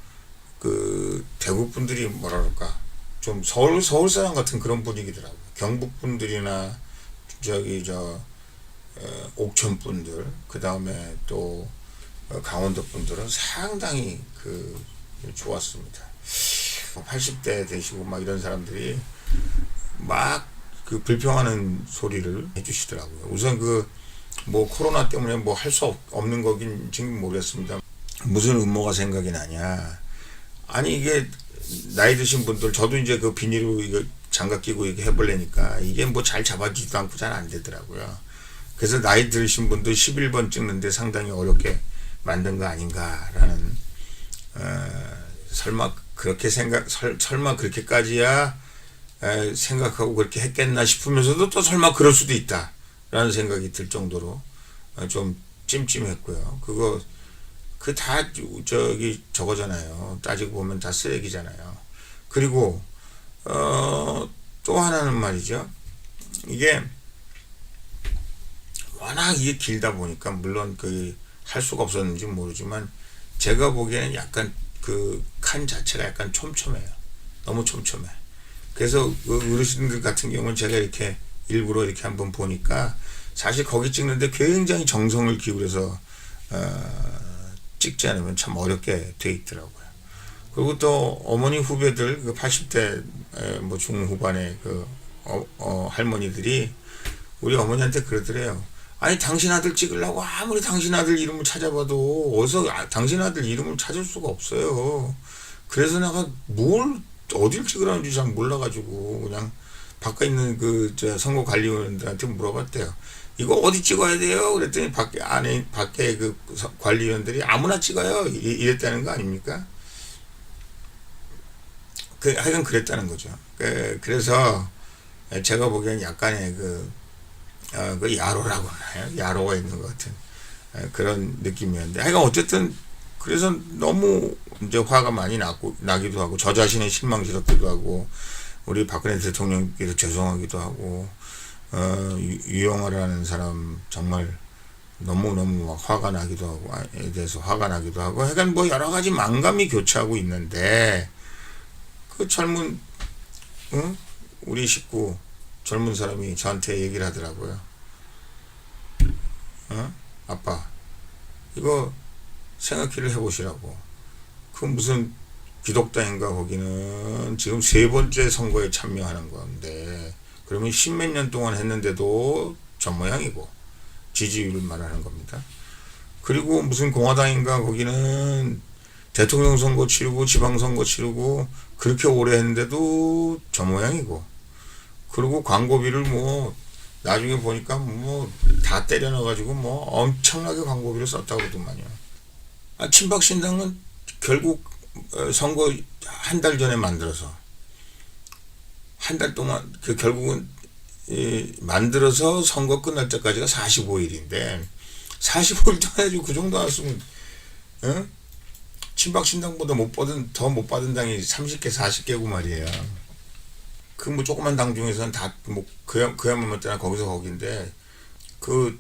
그 대구 분들이 뭐라 그럴까 좀 서울 사람 같은 그런 분위기더라고요. 경북 분들이나 저기 옥천 분들 그 다음에 또 강원도 분들은 상당히 그 좋았습니다. 80대 되시고 막 이런 사람들이 막 그 불평하는 소리를 해주시더라고요. 우선 그 뭐 코로나 때문에 뭐 할 수 없는 거긴지 모르겠습니다. 무슨 음모가 생각이 나냐. 아니 이게 나이 드신 분들 저도 이제 그 비닐로 이거 장갑 끼고 이렇게 해보려니까 이게 뭐 잘 잡아지지도 않고 잘 안 되더라고요. 그래서 나이 들으신 분들 11번 찍는데 상당히 어렵게 만든 거 아닌가라는 설마 그렇게 설마 그렇게까지야 생각하고 그렇게 했겠나 싶으면서도 또 설마 그럴 수도 있다라는 생각이 들 정도로 좀 찜찜했고요. 그거 그 다 저기 저거잖아요. 따지고 보면 다 쓰레기잖아요. 그리고 또 하나는 말이죠. 이게 워낙 이게 길다 보니까 물론 그 할 수가 없었는지 모르지만 제가 보기에는 약간 그 칸 자체가 약간 촘촘해요. 너무 촘촘해. 그래서 그 어르신들 같은 경우는 제가 이렇게 일부러 이렇게 한번 보니까 사실 거기 찍는데 굉장히 정성을 기울여서 찍지 않으면 참 어렵게 돼 있더라고요. 그리고 또 어머니 후배들 그 80대 뭐 중후반의 그 할머니들이 우리 어머니한테 그러더래요. 아니 당신 아들 찍으려고 아무리 당신 아들 이름을 찾아봐도 어디서 당신 아들 이름을 찾을 수가 없어요. 그래서 내가 뭘 어딜 찍으라는지 잘 몰라가지고 그냥 밖에 있는 그 선거관리위원들한테 물어봤대요. 이거 어디 찍어야 돼요? 그랬더니 밖에 그 관리위원들이 아무나 찍어요. 이랬다는 거 아닙니까? 하여간 그랬다는 거죠. 그래서 제가 보기엔 약간의 그 야로라고 하나요? 야로가 있는 것 같은 그런 느낌이었는데 하여간 어쨌든 그래서 너무 이제 화가 많이 나기도 하고 저 자신의 실망스럽기도 하고 우리 박근혜 대통령께서 죄송하기도 하고 유영아라는 사람 정말 너무너무 막 화가 나기도 하고 에 대해서 화가 나기도 하고 하여간 뭐 여러 가지 만감이 교차하고 있는데 그 젊은 우리 식구 젊은 사람이 저한테 얘기를 하더라고요. 아빠 이거 생각을 해보시라고. 그 무슨 기독당인가 거기는 지금 세 번째 선거에 참여하는 건데 그러면 십몇 년 동안 했는데도 저 모양이고 지지율을 말하는 겁니다. 그리고 무슨 공화당인가 거기는 대통령 선거 치르고 지방선거 치르고 그렇게 오래 했는데도 저 모양이고 그리고 광고비를 뭐 나중에 보니까 뭐 다 때려 넣어가지고 뭐 엄청나게 광고비를 썼다고 그러더만요. 친박신당은 결국 선거 한 달 전에 만들어서 한 달 동안 결국은 만들어서 선거 끝날 때까지가 45일인데 45일 동안 해가지고 그 정도 왔으면 친박신당보다 더 못 받은 당이 30개 40개고 말이에요. 그 뭐 조그만 당 중에서는 다 뭐 그야말로 때나 거기서 거긴데 그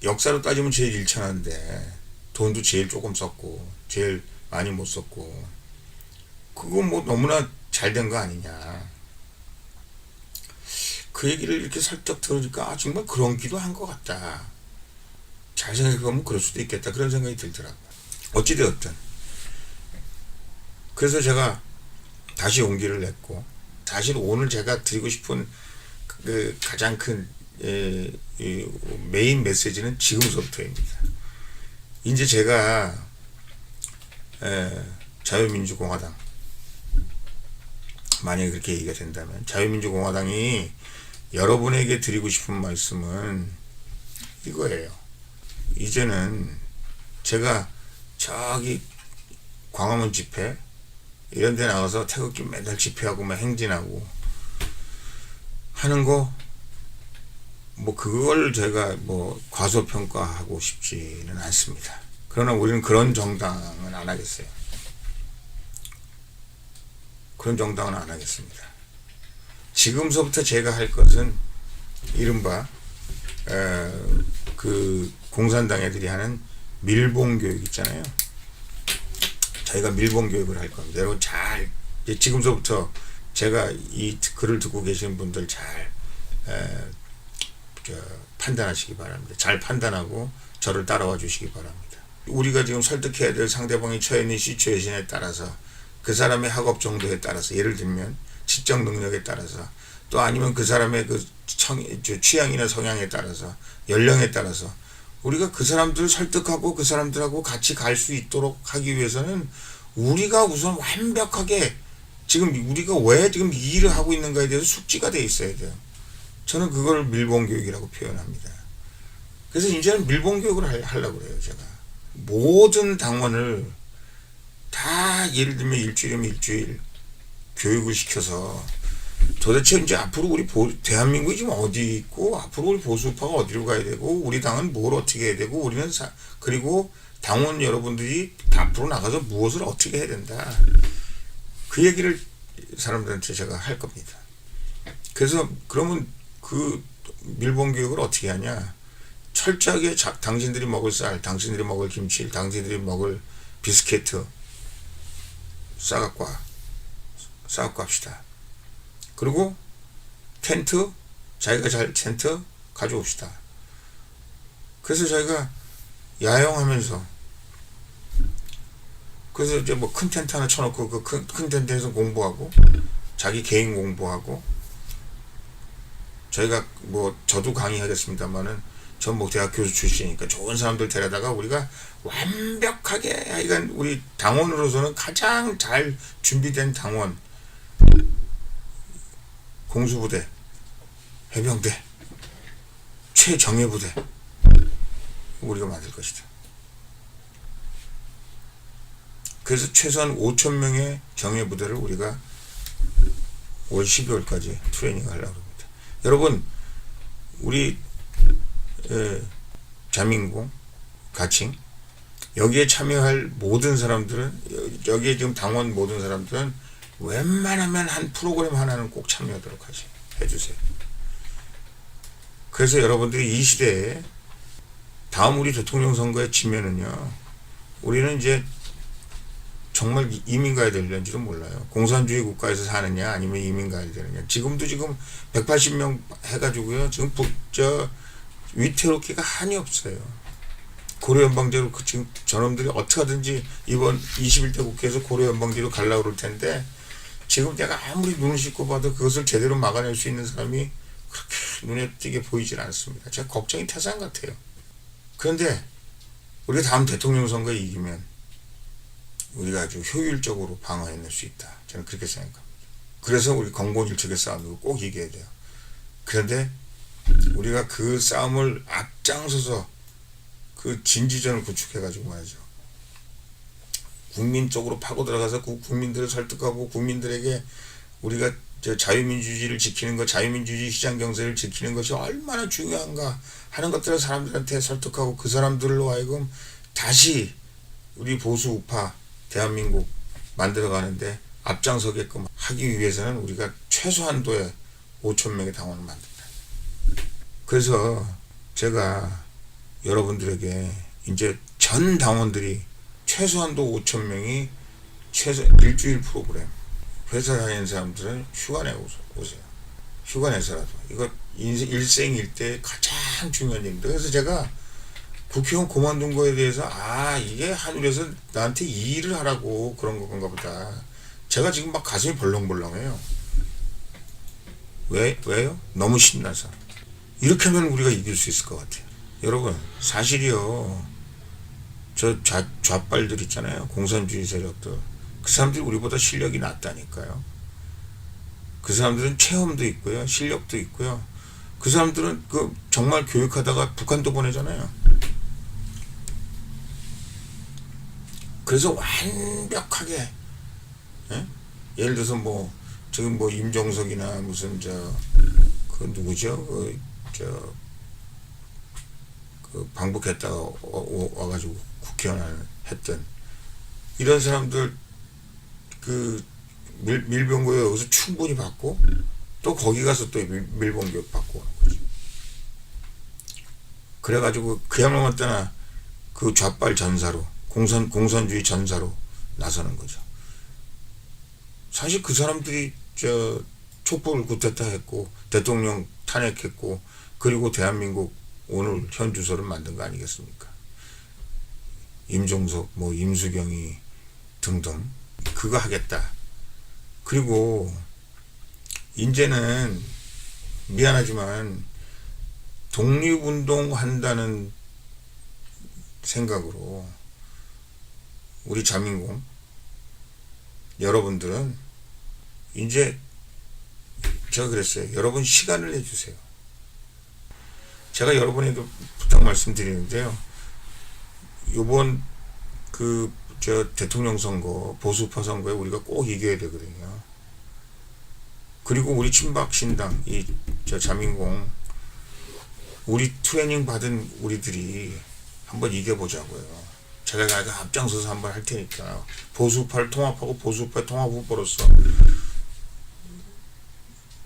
역사로 따지면 제일 일천한데 돈도 제일 조금 썼고 제일 많이 못 썼고 그거 뭐 너무나 잘 된 거 아니냐. 그 얘기를 이렇게 살짝 들으니까 아, 정말 그런 기도 한 것 같다. 잘 생각해보면 그럴 수도 있겠다. 그런 생각이 들더라고요. 어찌되었든. 그래서 제가 다시 용기를 냈고, 사실 오늘 제가 드리고 싶은 그 가장 큰 이 메인 메시지는 지금서부터입니다. 이제 제가 자유민주공화당, 만약에 그렇게 얘기가 된다면 자유민주공화당이 여러분에게 드리고 싶은 말씀은 이거예요. 이제는 제가 저기 광화문 집회 이런 데 나가서 태극기 맨날 집회하고 막 행진하고 하는 거 뭐 그걸 제가 뭐 과소평가하고 싶지는 않습니다. 그러나 우리는 그런 정당은 안 하겠어요. 그런 정당은 안 하겠습니다. 지금서부터 제가 할 것은 이른바 그 공산당 애들이 하는 밀봉교육 있잖아요. 저희가 밀봉교육을 할 겁니다. 여러분 잘 지금서부터 제가 이 글을 듣고 계시는 분들 잘 판단하시기 바랍니다. 잘 판단하고 저를 따라와 주시기 바랍니다. 우리가 지금 설득해야 될 상대방이 처해 있는 시츄에이션에 따라서 그 사람의 학업 정도에 따라서 예를 들면 지적 능력에 따라서 또 아니면 그 사람의 그 취향이나 성향에 따라서 연령에 따라서 우리가 그 사람들을 설득하고 그 사람들하고 같이 갈 수 있도록 하기 위해서는 우리가 우선 완벽하게 지금 우리가 왜 지금 이 일을 하고 있는가에 대해서 숙지가 돼 있어야 돼요. 저는 그걸 밀봉교육이라고 표현합니다. 그래서 이제는 밀봉교육을 하려고 그래요. 제가 모든 당원을 다 예를 들면 일주일이면 일주일 교육을 시켜서 도대체 이제 앞으로 우리 대한민국이 지금 어디 있고 앞으로 우리 보수파가 어디로 가야 되고 우리 당은 뭘 어떻게 해야 되고 우리는 그리고 당원 여러분들이 앞으로 나가서 무엇을 어떻게 해야 된다. 그 얘기를 사람들한테 제가 할 겁니다. 그래서 그러면 그 밀봉교육을 어떻게 하냐. 철저하게 당신들이 먹을 쌀, 당신들이 먹을 김치, 당신들이 먹을 비스케트 싸갖고 합시다. 그리고 텐트, 자기가 잘 텐트 가져옵시다. 그래서 저희가 야영하면서 그래서 이제 뭐 큰 텐트 하나 쳐놓고 그 큰 텐트에서 공부하고 자기 개인 공부하고 저희가 뭐 저도 강의하겠습니다만은 전 뭐 대학 교수 출신이니까 좋은 사람들 데려다가 우리가 완벽하게 하여간 우리 당원으로서는 가장 잘 준비된 당원 공수부대, 해병대, 최정예부대 우리가 만들 것이다. 그래서 최소한 5,000명의 정예부대를 우리가 올 12월까지 트레이닝 하려고 합니다. 여러분 우리 자민공, 가칭 여기에 참여할 모든 사람들은 여기에 지금 당원 모든 사람들은 웬만하면 한 프로그램 하나는 꼭 참여하도록 해주세요. 그래서 여러분들이 이 시대에 다음 우리 대통령 선거에 지면은요 우리는 이제 정말 이민 가야 될는지도 몰라요. 공산주의 국가에서 사느냐 아니면 이민 가야 되느냐. 지금도 지금 180명 해가지고요 지금 위태롭기가 한이 없어요. 고려연방제로 지금 저놈들이 어떻게 하든지 이번 21대 국회에서 고려연방제로 가려고 그럴 텐데 지금 내가 아무리 눈을 씻고 봐도 그것을 제대로 막아낼 수 있는 사람이 그렇게 눈에 띄게 보이질 않습니다. 제가 걱정이 태산 같아요. 그런데 우리가 다음 대통령 선거에 이기면 우리가 아주 효율적으로 방어해낼 수 있다. 저는 그렇게 생각합니다. 그래서 우리 건곤일척의 싸움이고 꼭 이겨야 돼요. 그런데 우리가 그 싸움을 앞장서서 그 진지전을 구축해가지고 말이죠. 국민 쪽으로 파고 들어가서 그 국민들을 설득하고 국민들에게 우리가 자유민주주의를 지키는 것, 자유민주주의 시장경제를 지키는 것이 얼마나 중요한가 하는 것들을 사람들한테 설득하고 그 사람들로 하여금 다시 우리 보수 우파 대한민국 만들어가는데 앞장서게끔 하기 위해서는 우리가 최소한도의 5,000명의 당원을 만든다. 그래서 제가 여러분들에게 이제 전 당원들이 최소한도 5,000명이 최소 일주일 프로그램. 회사 다니는 사람들은 휴가 내고 오세요. 휴가 내서라도. 이거 일생일 때 가장 중요한 일입니다. 그래서 제가 국회의원 그만둔 거에 대해서 이게 하늘에서 나한테 이 일을 하라고 그런 건가 보다. 제가 지금 막 가슴이 벌렁벌렁해요. 왜요? 너무 신나서. 이렇게 하면 우리가 이길 수 있을 것 같아요. 여러분, 사실이요. 저 좌빨들 있잖아요. 공산주의 세력들. 그 사람들이 우리보다 실력이 낫다니까요. 그 사람들은 체험도 있고요. 실력도 있고요. 그 사람들은 정말 교육하다가 북한도 보내잖아요. 그래서 완벽하게, 예? 예를 들어서 지금 임종석이나 무슨 누구죠? 방북했다가 와가지고 국회의원 했던 이런 사람들 밀봉교육 여기서 충분히 받고 또 거기 가서 또 밀봉교육 받고 오는 거죠. 그래가지고 그야말로 때나 그 좌빨 전사로 공산주의 전사로 나서는 거죠. 사실 그 사람들이 촛불 쿠데타 했고 대통령 탄핵했고 그리고 대한민국 오늘 현 주소를 만든 거 아니겠습니까? 임종석, 임수경이 등등 그거 하겠다. 그리고 이제는 미안하지만 독립운동 한다는 생각으로 우리 자민공 여러분들은 이제 제가 그랬어요. 여러분 시간을 내주세요. 제가 여러분에게 부탁 말씀드리는데요. 요번 대통령 선거, 보수파 선거에 우리가 꼭 이겨야 되거든요. 그리고 우리 친박신당, 자민공, 우리 트레이닝 받은 우리들이 한번 이겨보자고요. 제가 앞장서서 한번 할 테니까 보수파를 통합하고 보수파 통합 후보로서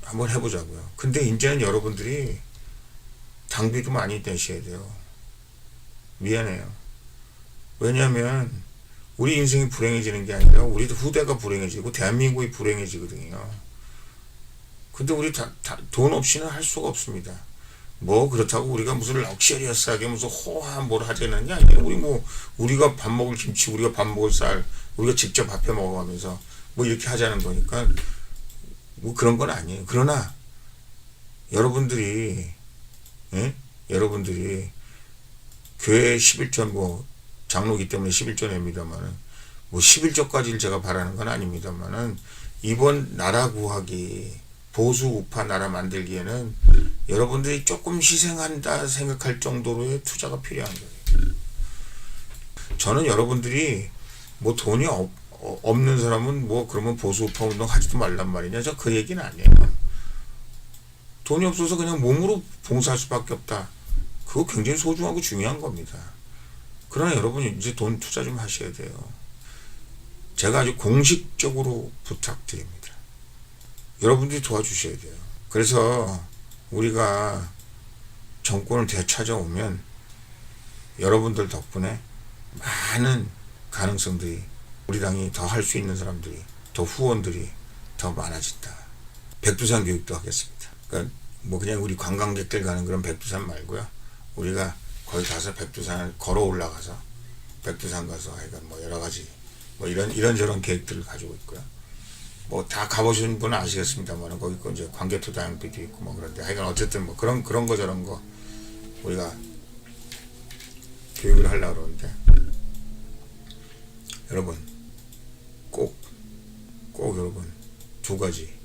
한번 해보자고요. 근데 이제는 여러분들이 당비도 많이 내셔야 돼요. 미안해요. 왜냐하면 우리 인생이 불행해지는 게 아니라 우리 후대가 불행해지고 대한민국이 불행해지거든요. 근데 우리 돈 없이는 할 수가 없습니다. 그렇다고 우리가 무슨 럭셔리어스하게 무슨 호화한 뭘 하자는 게 아니에요. 우리가 밥 먹을 김치, 우리가 밥 먹을 쌀, 우리가 직접 밥해 먹어가면서 이렇게 하자는 거니까 그런 건 아니에요. 그러나 여러분들이 교회 11조 장로기 때문에 11조 냅니다만은 11조까지를 제가 바라는 건 아닙니다만은 이번 나라 구하기 보수 우파 나라 만들기에는 여러분들이 조금 희생한다 생각할 정도로의 투자가 필요한 거예요. 저는 여러분들이 돈이 없는 사람은 그러면 보수 우파 운동 하지도 말란 말이냐, 저 그 얘기는 아니에요. 돈이 없어서 그냥 몸으로 봉사할 수밖에 없다. 그거 굉장히 소중하고 중요한 겁니다. 그러나 여러분이 이제 돈 투자 좀 하셔야 돼요. 제가 아주 공식적으로 부탁드립니다. 여러분들이 도와주셔야 돼요. 그래서 우리가 정권을 되찾아오면 여러분들 덕분에 많은 가능성들이 우리 당이 더 할 수 있는 사람들이 더 후원들이 더 많아진다. 백두산 교육도 하겠습니다. 그러니까 그냥 우리 관광객들 가는 그런 백두산 말고요. 우리가 거기 가서 백두산을 걸어 올라가서 백두산 가서 하여간 여러 가지 이런저런 계획들을 가지고 있고요. 다 가보신 분은 아시겠습니다만 거기 이제 광개토 다양비도 있고 그런데 하여간 어쨌든 그런 거 저런 거 우리가 교육을 하려고 그러는데 여러분 꼭 여러분 두 가지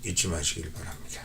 잊지 마시길 바랍니다.